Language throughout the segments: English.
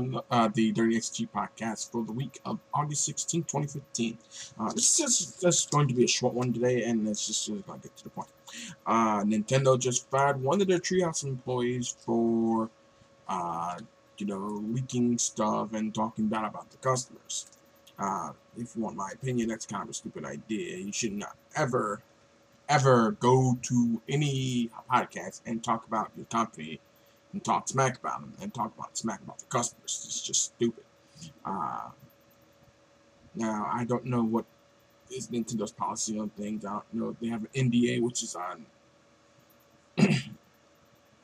to the DNC Podcast for the week of August 16th, 2015. This is just going to be a short one today, and it's just going to get to the point. Nintendo just fired one of their Treehouse employees for, leaking stuff and talking bad about the customers. If you want my opinion, that's kind of a stupid idea. You should not ever go to any podcast and talk about your company and talk smack about them and talk smack about the customers. It's just stupid. Now, I don't know what is Nintendo's policy on things. I don't know. They have an NDA, which is on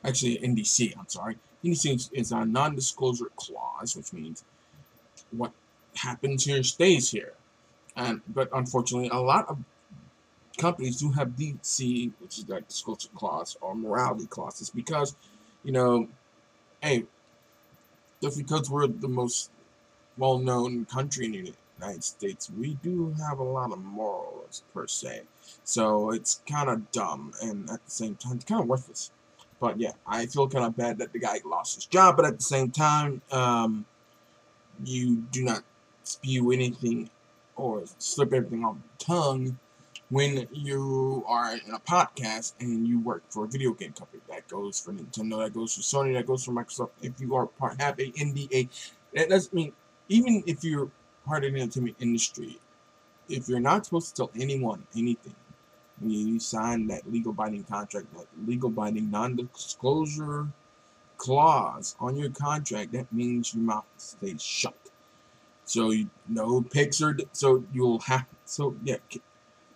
actually NDC. I'm sorry. NDC is a non-disclosure clause, which means what happens here stays here. But unfortunately, a lot of companies do have DNC, which is that disclosure clause or morality clauses, because, hey, just because we're the most well-known country in the United States, we do have a lot of morals, per se. So it's kind of dumb, and at the same time, it's kind of worthless. But yeah, I feel kind of bad that the guy lost his job, but at the same time, you do not spew anything or slip everything off the tongue when you are in a podcast and you work for a video game company. That goes for Nintendo, that goes for Sony, that goes for Microsoft. If you are have a NDA, that doesn't mean, even if you're part of the entertainment industry, if you're not supposed to tell anyone anything, when you sign that legal binding contract, that legal binding non-disclosure clause on your contract, that means your mouth stays shut. So pics are, so you'll have, so yeah.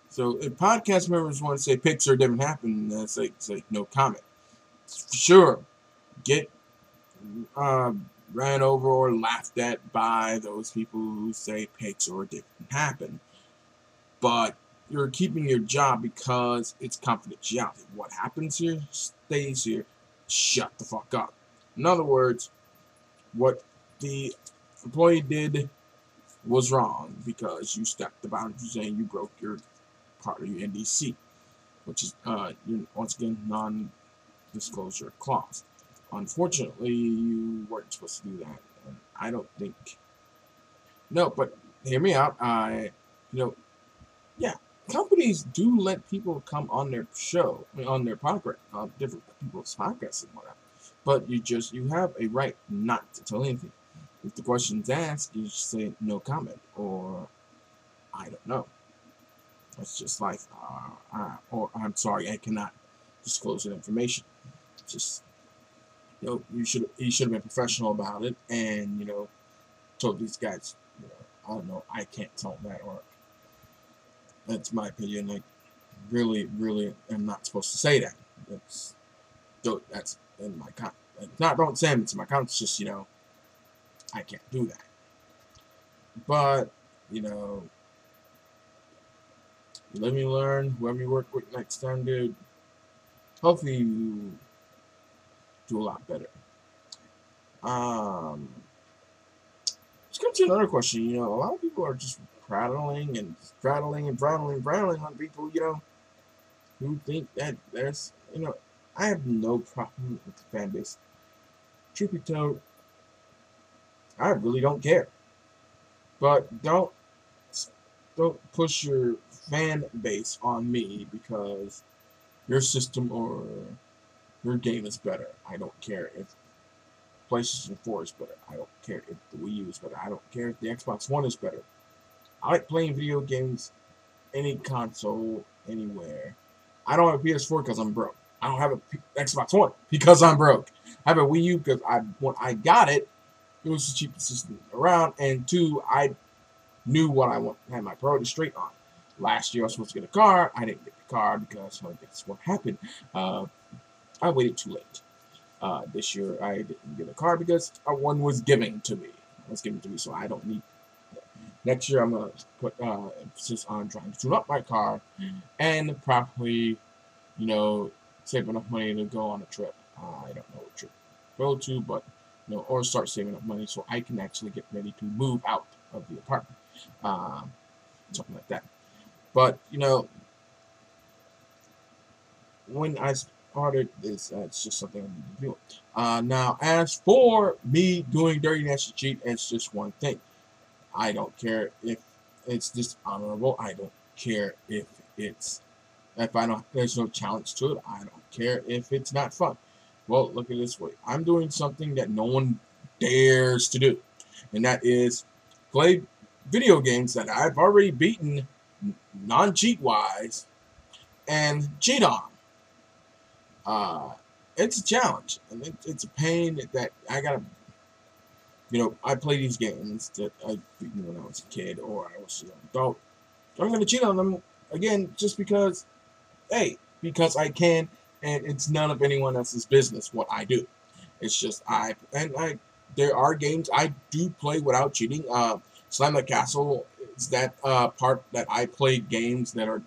So if podcast members want to say Pixar didn't happen, it's like no comment. For sure, get ran over or laughed at by those people who say Pixar didn't happen. But you're keeping your job because it's confidentiality. What happens here stays here. Shut the fuck up. In other words, what the employee did was wrong because you stepped the boundaries and you broke your part of your NDC, which is once again non-disclosure clause. Unfortunately, you weren't supposed to do that, and I don't think. No, but hear me out. Companies do let people come on their show, on their podcast, on different people's podcasts and whatnot. But you have a right not to tell anything. If the question's asked, you just say no comment, or I don't know. That's just life. Or I'm sorry, I cannot disclose that information. Just you should have been professional about it, and told these guys, I don't know, I can't tell them that, or that's my opinion. Like, really, I'm not supposed to say that. That's in my contract. Like, don't say it's in my contract. It's just I can't do that. But let me learn. Whoever you work with next time, dude, hopefully you do a lot better. Let's come to another question. A lot of people are just prattling on people, who think that there's, I have no problem with the fan base. Truth be told, I really don't care. But don't push your fan base on me because your system or your game is better. I don't care if PlayStation 4 is better. I don't care if the Wii U is better. I don't care if the Xbox One is better. I like playing video games, any console, anywhere. I don't have a PS4 because I'm broke. I don't have a Xbox One because I'm broke. I have a Wii U because when I got it, it was the cheapest system around, and two, I knew what I had my priorities straight on. Last year, I was supposed to get a car. I didn't get the car because guess what happened. I waited too late. This year, I didn't get a car because one was given to me. So I don't need. Next year, I'm going to put emphasis on trying to tune up my car and probably, save enough money to go on a trip. I don't know what trip to go to, but, or start saving up money so I can actually get ready to move out of the apartment. Something like that. But, when audit, it's just something I need to do. Now, as for me doing Dirty Nasty Cheat, it's just one thing. I don't care if it's dishonorable. I don't care if there's no challenge to it. I don't care if it's not fun. Well, look at it this way. I'm doing something that no one dares to do, and that is play video games that I've already beaten non-cheat wise and cheat on. It's a challenge, and it's a pain that I gotta. I play these games that I beaten when I was a kid or I was an adult. So I'm gonna cheat on them again just because, because I can, and it's none of anyone else's business what I do. It's just there are games I do play without cheating. Slam the Castle is that part that I play games that are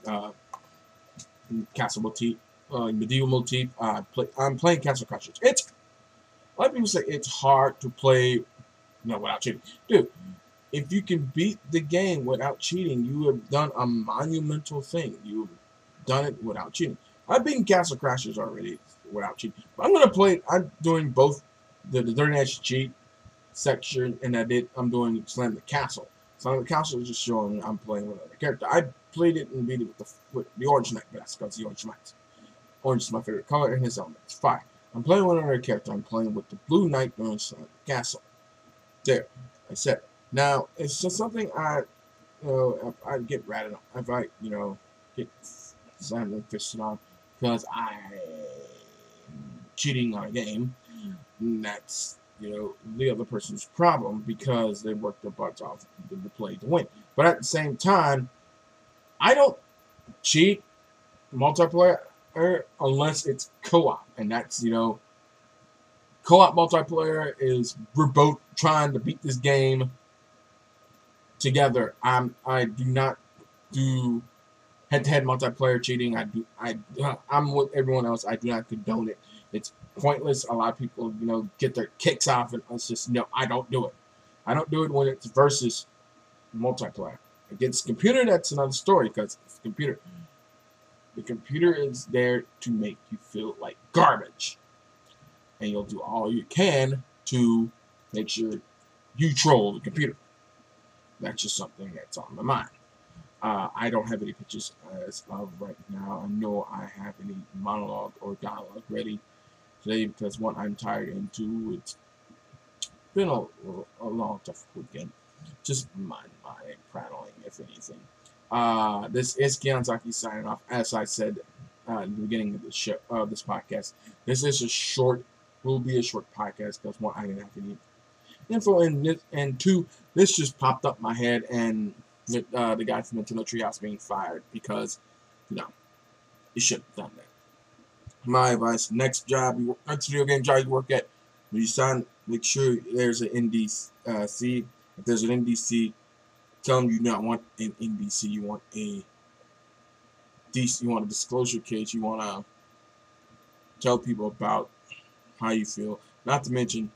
castle motif, medieval motif. I'm playing Castle Crashers. A lot of people say it's hard to play without cheating. Dude, if you can beat the game without cheating, you have done a monumental thing. You've done it without cheating. I've beaten Castle Crashers already without cheating. I'm doing both the Dirty Nasty Cheat section, and I'm doing Slam the Castle. Slam the Castle is just showing I'm playing with another character. I played it and beat it with the Orange Knight, but that's because the Orange Knight. Orange is my favorite color, and his element is fire. I'm playing with another character. I'm playing with the Blue Knight doing Slam the Castle. There, I said. Now, it's just something I get ratted on. If I, get slammed and fisted on because I'm cheating on a game, that's, the other person's problem because they worked their butts off to play to win. But at the same time, I don't cheat multiplayer unless it's co-op, and that's, co-op multiplayer is we're both trying to beat this game together. I do not do head-to-head multiplayer cheating. I'm with everyone else. I do not condone it. It's pointless. A lot of people, get their kicks off, and it's just I don't do it. I don't do it when it's versus multiplayer. Against computer, that's another story because it's a computer. The computer is there to make you feel like garbage. And you'll do all you can to make sure you troll the computer. That's just something that's on my mind. I don't have any pitches as of right now. I know I have any monologue or dialogue ready today because one, I'm tired, and two, it's been a long, tough weekend. Just mind my prattling, if anything. This is Kianzaki signing off. As I said in the beginning of the show, this podcast, this is will be a short podcast because one, I didn't have any info, and two, this just popped up my head, and the guy from Nintendo Treehouse being fired because, you shouldn't have done that. My advice: next video game job you work at, when you sign, make sure there's an NDC. If there's an NDC, tell them you don't want an NDC. You want a disclosure case. You want to tell people about how you feel. Not to mention,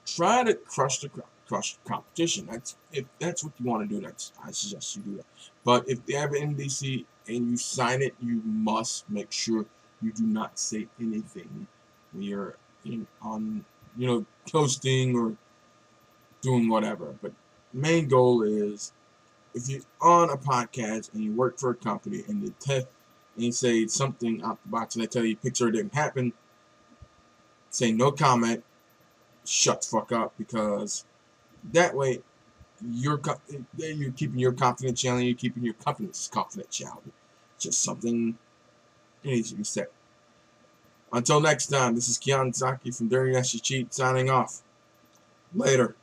try to crush the competition. If that's what you want to do, I suggest you do that. But if they have an NDC and you sign it, you must make sure you do not say anything when you're toasting or doing whatever. But main goal is, if you're on a podcast and you work for a company and you say something out the box and they tell you picture didn't happen, say no comment, shut the fuck up, because that way you're keeping your confidentiality, you're keeping your company's confidentiality. Just something that needs to be said. Until next time, this is Kianzaki from Dirty Nasty Cheat signing off. Later.